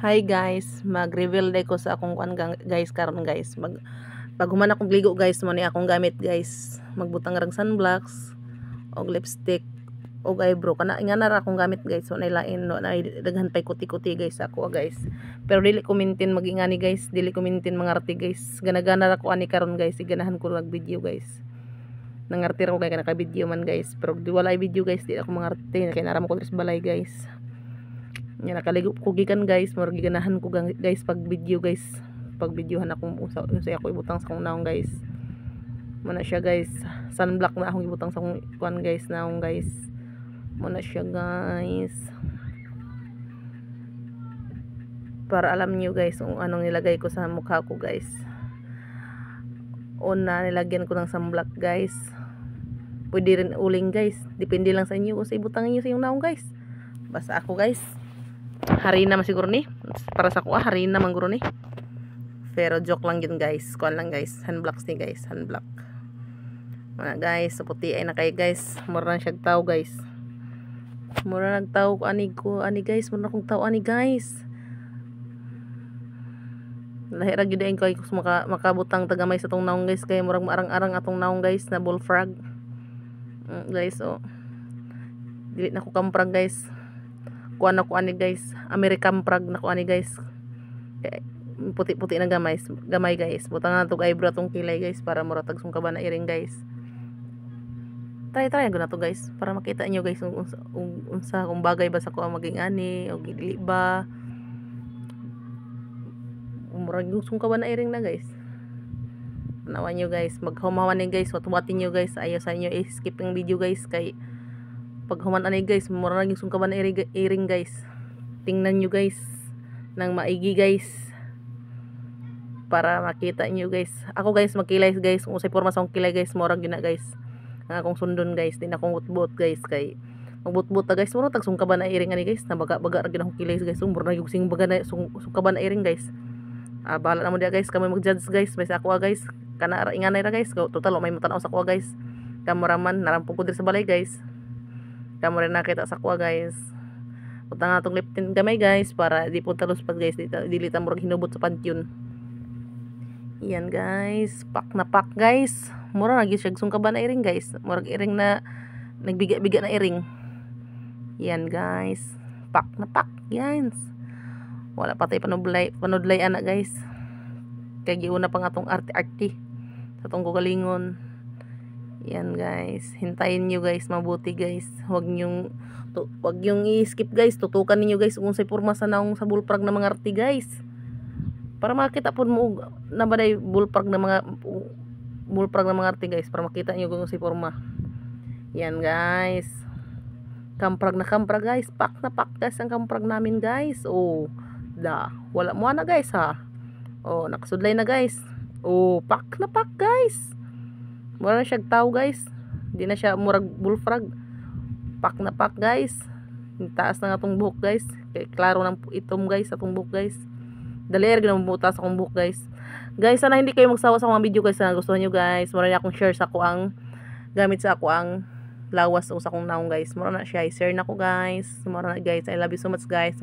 Hi guys, mag-reveal day ko sa akong kuan guys karon guys. Pag human akong ligo guys mo ni akong gamit guys. Magbutang rang sunblocks og lipstick og eyebrow kana nga na ra akong gamit guys. So nailain no na daghan pay kuti-kuti guys ako guys. Pero dili ko maintain magingani guys, dili ko maintain mangarte guys. Gana-gana ra ko ani karon guys, iganahan ko mag video guys. Nangarte ra ko kay naka video man guys. Pero di wala video guys, di ako mangarte kay naram ko sa balay guys. Nga nakaligo ko gikan guys, murag giganahan ko guys pag video guys. Pag videohan akong usay ako ibutang sa akong naong guys. Muna siya guys. Sunblock na akong ibutang sa akong kuan guys naong guys. Muna siya guys. Para alam niyo guys kung anong nilagay ko sa mukha ko guys. Una nilagyan ko ng sunblock guys. Pwede rin uling guys. Depende lang sa inyo kung sa ibutang niyo sa yung naong guys. Basta ako guys. Harina man siguro ni. Para sa kuha, harina man siguro ni. Pero joke lang yun guys. Kuan lang guys. Handblocks ni guys. Handblock. Mga guys. Sa puti ay na kayo guys. Mura na siya tao guys. Mura nagtao ko ani guys. Mura kong tao ani guys. Lahirag yun din ko ay makabutang tagamay sa tong naong guys. Kaya murag maarang-arang atong naong guys na bullfrog. Guys oh. Dili na ko kamprag guys. Kuan ako ani guys, American prag na ko ani guys. Puti-puti na gamay guys. Butang na tog eyebrow tong kilay guys para mura tag sungkaban na iring guys. Try guna to guys para makita niyo guys unsa kung bagay ba sa ko maging ani o dili ba. Mura yung sungkaban na iring na guys. Nawan niyo guys, maghumawan ni guys, watuwatin niyo guys. Ayaw sa inyo i-skip yung video guys kay pag human ani guys, mura naging sungkaban na iring guys. Tingnan nyo guys nang maigi guys para makita nyo guys. Ako guys magkilay guys, kung usay porma sa akong kilay guys, mura gina guys ang akong sundon guys. Di na akong butbut guys kay magbutbut ta guys, mura tag sungkaban na iring ani guys. Nabaga-baga ra gid akong kilay guys. Mura na yung baga na sungkaban na iring guys. Bahala na mo dia guys, kami mag-judge guys. Basta ako guys, kana inganay ra guys. Total may matanaw sa ako guys. Kameraman narampog ko dir sa balay guys. Kamo rin nakita sa kuha guys. Punta nga itong liptin gamay guys para di po taluspad guys. Dili ta murag hinubot sa pantyon. Yan guys, pak na pak guys. Mura lagi siya sungkaban na iring guys. Murag iring na nagbiga-biga na iring. Yan guys, pak na pak guys. Wala patay panudlay anak guys. Kaya giuna pa nga tong arte-arte sa tong gugalingon. Yan guys, hintayin nyo guys mabuti guys. Huwag nyong i-skip guys. Tutukan niyo guys kung say porma sa naong sa bullfrog na mga arti guys. Para makita po mo na ba day bullfrog na mga arti guys, para makita niyo kung say porma. Yan guys. Kamprag na kamprag guys. Pak na pak guys ang kamprag namin guys. Oh, wala mo na guys ha. Oh, nakasudlay na guys. Oh, pak na pak guys. Mura na siya tao guys. Di na siya murag bullfrog. Pak na pak guys. Taas na nga itong buhok guys. Kaya klaro ng itom guys atong buhok guys. Dalir ginang butas akong buhok guys. Guys, sana hindi kayo magsawa sa mga video guys na gusto nyo guys. Mura na akong share sa ako ang gamit sa ako ang lawas o sa akong naong guys. Mura na siya. I-share na ko guys. Mura na guys. I love you so much guys.